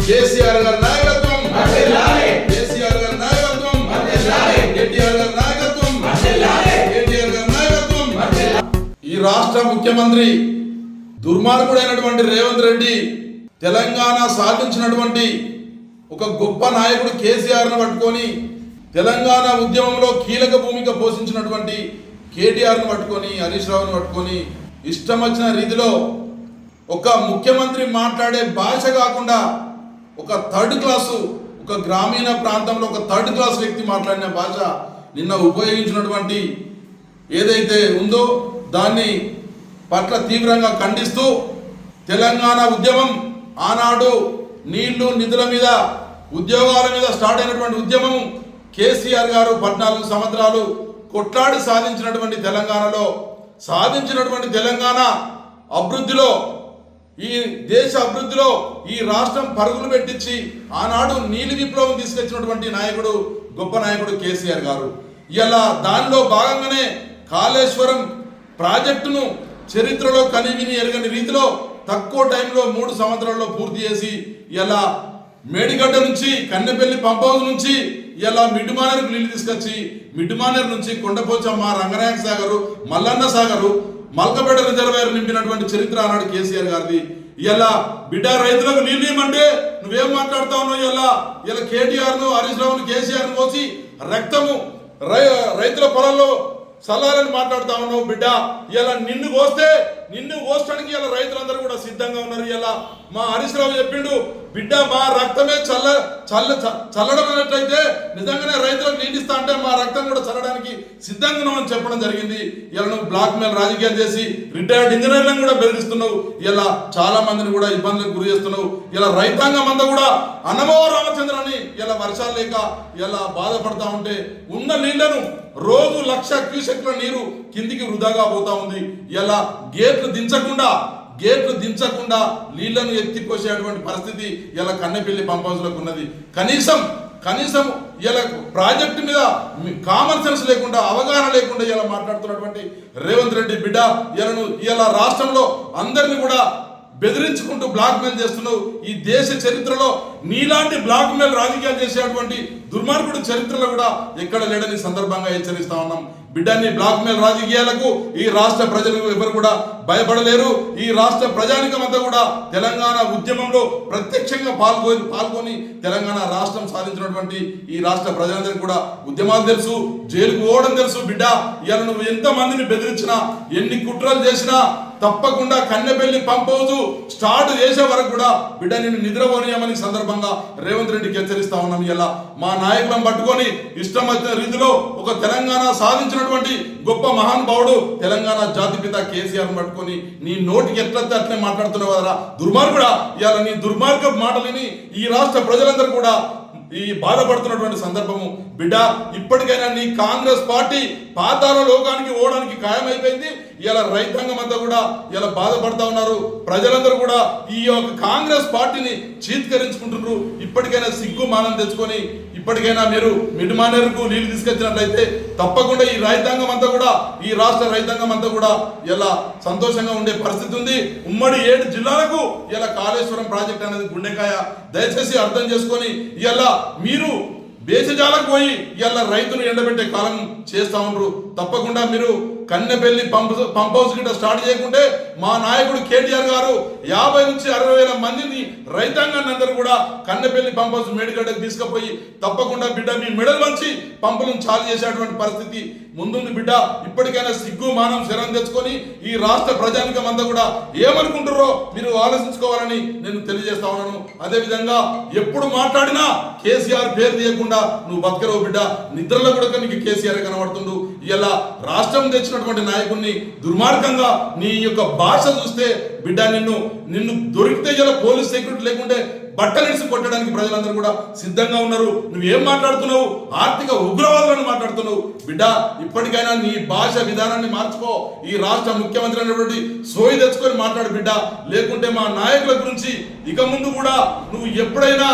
కేసీఆర్ గారి నాయకత్వం, కేసీఆర్ గారి నాయకత్వం, కేటీఆర్ గారి నాయకత్వం, కేటీఆర్ గారి నాయకత్వం. ఈ రాష్ట్ర ముఖ్యమంత్రి దుర్మార్గుడైనటువంటి రేవంత్ రెడ్డి తెలంగాణ సాధించినటువంటి ఒక గొప్ప నాయకుడు కేసీఆర్ను పట్టుకొని, తెలంగాణ ఉద్యమంలో కీలక భూమిక పోషించినటువంటి కేటీఆర్ను పట్టుకొని, హరీష్ రావును పట్టుకొని ఇష్టం వచ్చిన రీతిలో ఒక ముఖ్యమంత్రి మాట్లాడే భాష కాకుండా ఒక థర్డ్ క్లాసు, ఒక గ్రామీణ ప్రాంతంలో ఒక థర్డ్ క్లాస్ వ్యక్తి మాట్లాడిన భాష నిన్న ఉపయోగించినటువంటి ఏదైతే ఉందో దాన్ని పట్ల తీవ్రంగా ఖండిస్తూ తెలంగాణ ఉద్యమం ఆనాడు నీళ్లు నిధుల మీద ఉద్యోగాల మీద స్టార్ట్ అయినటువంటి ఉద్యమం కేసీఆర్ గారు 14 సంవత్సరాలు కొట్లాడి సాధించినటువంటి తెలంగాణలో సాధించినటువంటి తెలంగాణ అభివృద్ధిలో, ఈ దేశ అభివృద్ధిలో ఈ రాష్ట్రం పరుగులు పెట్టించి ఆనాడు నీలి విప్లవం తీసుకొచ్చినటువంటి నాయకుడు, గొప్ప నాయకుడు కేసీఆర్ గారు. ఇలా దానిలో భాగంగానే కాళేశ్వరం ప్రాజెక్టును చరిత్రలో కనివిని ఎరగని రీతిలో తక్కువ టైంలో 3 సంవత్సరాల్లో పూర్తి చేసి ఇలా మేడిగడ్డ నుంచి కన్నెపల్లి పంప్ హౌస్ నుంచి ఇలా మిడ్మానేరుకు నీళ్లు తీసుకొచ్చి మిడ్మానేరు నుంచి కొండపోచమ్మ, రంగనాయక సాగరు, మల్లన్న సాగరు, మల్కపేట రిజర్వాయర్ నింపినటువంటి చరిత్ర ఆనాడు కేసీఆర్ గారిది. ఇలా బిడ్డ రైతులకు నీళ్ళు ఇవ్వమంటే నువ్వేం మాట్లాడుతా ఉన్నావు? ఇలా కేటీఆర్ను, హరీష్ రావును, కేసీఆర్ను కోసి రక్తము రైతుల పొలాల్లో సల్లాలని మాట్లాడుతా ఉన్నావు బిడ్డ. ఇలా నిన్ను కోసడానికి ఇలా రైతులందరూ కూడా సిద్ధంగా ఉన్నారు. ఇలా మా హరీష్ రావు చెప్పిండు, బిడ్డ మా రక్తమే చల్లడం అన్నట్లయితే నిజంగానే రైతులకు నీటిస్తా అంటే మా రక్తం కూడా చల్లడానికి సిద్ధంగా ఉన్నామని చెప్పడం జరిగింది. ఇలా నువ్వు బ్లాక్ మెయిల్ రాజకీయాలు చేసి రిటైర్డ్ ఇంజనీర్లను కూడా బెదిరిస్తున్నావు. ఇలా చాలా మందిని కూడా ఇబ్బందులకు గురి చేస్తున్నావు. ఇలా రైతాంగం అంతా కూడా అన్నమో రామచంద్రని ఇలా వర్షాలు లేక ఇలా బాధపడతా ఉంటే ఉన్న నీళ్లను రోజు 1,00,000 క్యూసెక్ల నీరు కిందికి వృధాగా పోతా ఉంది. ఇలా గేట్లు దించకుండా నీళ్లను ఎత్తిపోసేటువంటి పరిస్థితి ఇలా కన్నెపల్లి పంప్ హౌస్లకు ఉన్నది. కనీసం ఇలా ప్రాజెక్టు మీద కామన్ సెన్స్ లేకుండా, అవగాహన లేకుండా ఇలా మాట్లాడుతున్నటువంటి రేవంత్ రెడ్డి బిడ్డ ఇలా రాష్ట్రంలో అందరినీ కూడా బెదిరించుకుంటూ బ్లాక్ మెయిల్ చేస్తున్నావు. ఈ దేశ చరిత్రలో నీలాంటి బ్లాక్ మెయిల్ రాజకీయాలు చేసేటువంటి దుర్మార్గుడు చరిత్రలో కూడా ఎక్కడ లేడని సందర్భంగా హెచ్చరిస్తా ఉన్నాం. బిడ్డని బ్లాక్ మెయిల్ రాజకీయాలకు ఈ రాష్ట్ర ప్రజలు ఎవరు కూడా భయపడలేరు. ఈ రాష్ట్ర ప్రజానికం అంతా కూడా తెలంగాణ ఉద్యమంలో ప్రత్యక్షంగా పాల్గొని తెలంగాణ రాష్ట్రం సాధించినటువంటి ఈ రాష్ట్ర ప్రజలందరికీ కూడా ఉద్యమాలు తెలుసు, జైలుకు పోవడం తెలుసు. బిడ్డ ఇలా నువ్వు ఎంత మందిని బెదిరించినా, ఎన్ని కుట్రలు చేసినా తప్పకుండా కన్నెపల్లి పంప్ హౌస్ స్టార్ట్ చేసే వరకు కూడా బిడ్డ నిన్ను నిద్రపోనీయమని సందర్భంగా రేవంత్ రెడ్డికి హెచ్చరిస్తా ఉన్నాం. ఇలా మా నాయకులను పట్టుకొని ఇష్టం వచ్చిన రీతిలో ఒక తెలంగాణ సాధించినటువంటి గొప్ప మహానుభావుడు తెలంగాణ జాతిపిత కేసీఆర్ పట్టుకొని నీ నోటికి ఎట్లయితే అట్లే మాట్లాడుతున్నావు కదరా దుర్మార్గుడా. ఇలా నీ దుర్మార్గ మాటలని ఈ రాష్ట్ర ప్రజలందరూ కూడా ఈ బాధపడుతున్నటువంటి సందర్భము. బిడ్డ ఇప్పటికైనా నీ కాంగ్రెస్ పార్టీ పాతాళ లోకానికి పోవడానికి ఖాయమైపోయింది. ఇలా రైతాంగం అంతా కూడా ఇలా బాధపడతా ఉన్నారు. ప్రజలందరూ కూడా ఈ యొక్క కాంగ్రెస్ పార్టీని చీత్కరించుకుంటున్నారు. ఇప్పటికైనా సిగ్గు మానం తెచ్చుకొని ఇప్పటికైనా మీరు మిడ్మానేరుకు నీళ్లు తీసుకొచ్చినట్లయితే తప్పకుండా ఈ రైతాంగం అంతా కూడా, ఈ రాష్ట్ర రైతాంగం అంతా కూడా ఇలా సంతోషంగా ఉండే పరిస్థితి ఉంది. ఉమ్మడి 7 జిల్లాలకు ఇలా కాళేశ్వరం ప్రాజెక్ట్ అనేది గుండెకాయ. దయచేసి అర్థం చేసుకొని ఇలా మీరు బేసజాలకు పోయి ఇలా రైతును ఎండబెట్టే కాలం చేస్తా ఉన్నారు. తప్పకుండా మీరు కన్నెపల్లి పంప్ హౌస్ గిట్ట స్టార్ట్ చేయకుంటే మా నాయకుడు కేటీఆర్ గారు 50 నుంచి 60 వేల మందిని రైతాంగాన్ని అందరూ కూడా కన్నెపల్లి పంప్ హౌస్ మేడిగడ్డకు తీసుకుపోయి తప్పకుండా బిడ్డ మీ మెడల్ వంచి పంపులను చాలు చేసేటువంటి పరిస్థితి ముందుంది. బిడ్డ ఇప్పటికైనా సిగ్గు మానం శరం తెచ్చుకొని ఈ రాష్ట్ర ప్రజానికం అంతా కూడా ఏమనుకుంటారో మీరు ఆలోచించుకోవాలని నేను తెలియజేస్తా ఉన్నాను. అదేవిధంగా ఎప్పుడు మాట్లాడినా కేసీఆర్ పేరు తీయకుండా నువ్వు బతకరావు బిడ్డ. నిద్రలో కూడా నీకు కేసీఆర్ కనబడుతుండు. ఇలా రాష్ట్రం తెచ్చినటువంటి నాయకుడిని దుర్మార్గంగా నీ యొక్క భాష చూస్తే బిడ్డ నిన్ను దొరికితే ఇలా పోలీస్ సెక్యూరిటీ లేకుంటే బట్టలిడిసి కొట్టడానికి ప్రజలందరూ కూడా సిద్ధంగా ఉన్నారు. నువ్వేం మాట్లాడుతున్నావు? ఆర్థిక ఉగ్రవాదులను మాట్లాడుతున్నావు. బిడ్డ ఇప్పటికైనా నీ భాష విధానాన్ని మార్చుకో. ఈ రాష్ట్ర ముఖ్యమంత్రి అనేటువంటి సోయి తెచ్చుకొని మాట్లాడు బిడ్డ. లేకుంటే మా నాయకుల గురించి ఇక ముందు కూడా నువ్వు ఎప్పుడైనా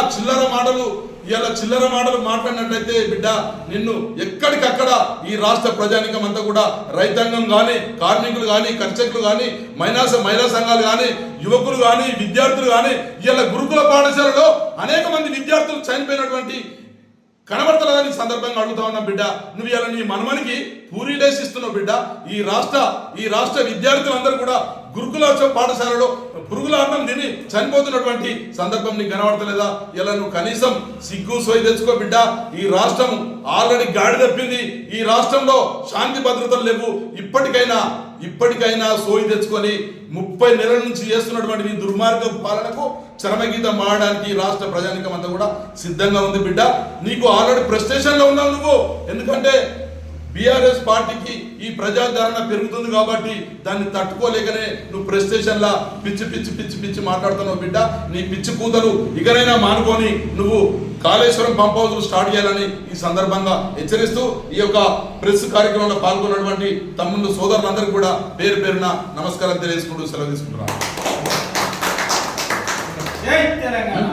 చిల్లర మాటలు మాట్లాడినట్లయితే బిడ్డ నిన్ను ఎక్కడికక్కడ ఈ రాష్ట్ర ప్రజానికం అంతా కూడా రైతాంగం కానీ, కార్మికులు కానీ, కర్షకులు కానీ, మహిళా సంఘాలు కానీ, యువకులు కానీ, విద్యార్థులు కానీ ఇలా గురుకుల పాఠశాలలో అనేక మంది విద్యార్థులు చనిపోయినటువంటి కనబడతలేదని సందర్భంగా అడుగుతా ఉన్నా బిడ్డ. నువ్వు ఇలా నీ మనమనికి పూరీ డేస్ ఇస్తున్నావు బిడ్డ. ఈ రాష్ట్ర విద్యార్థులందరూ కూడా గురుకుల పాఠశాలలో పురుగుల అన్నం తిని చనిపోతున్నటువంటి సందర్భం నీకు కనబడతలేదా? ఇలా నువ్వు కనీసం సిగ్గు సోయి తెచ్చుకో బిడ్డ. ఈ రాష్ట్రం ఆల్రెడీ గాడి తప్పింది. ఈ రాష్ట్రంలో శాంతి భద్రతలు లేవు. ఇప్పటికైనా సోయి తెచ్చుకొని 30 నెలల నుంచి చేస్తున్నటువంటి నీ దుర్మార్గ పాలనకు చరమగీతం మారడానికి రాష్ట్ర ప్రజానికం అంతా కూడా సిద్ధంగా ఉంది బిడ్డ. నీకు ఆల్రెడీ ఫ్రస్ట్రేషన్లో ఉన్నావు నువ్వు. ఎందుకంటే బీఆర్ఎస్ పార్టీకి ఈ ప్రజాదరణ పెరుగుతుంది కాబట్టి దాన్ని తట్టుకోలేకనే నువ్వు ప్రెస్టేషన్లా పిచ్చి మాట్లాడుతున్నావు బిడ్డ. నీ పిచ్చి కూతలు ఇకనైనా మానుకొని నువ్వు కాళేశ్వరం పంప్ హౌస్ స్టార్ట్ చేయాలని ఈ సందర్భంగా హెచ్చరిస్తూ ఈ యొక్క ప్రెస్ కార్యక్రమంలో పాల్గొన్నటువంటి తమ్ముళ్ళు సోదరులందరికీ కూడా పేరు పేరున నమస్కారం తెలియజేసుకుంటూ సెలవు తీసుకుంటున్నాను. జై తెలంగాణ.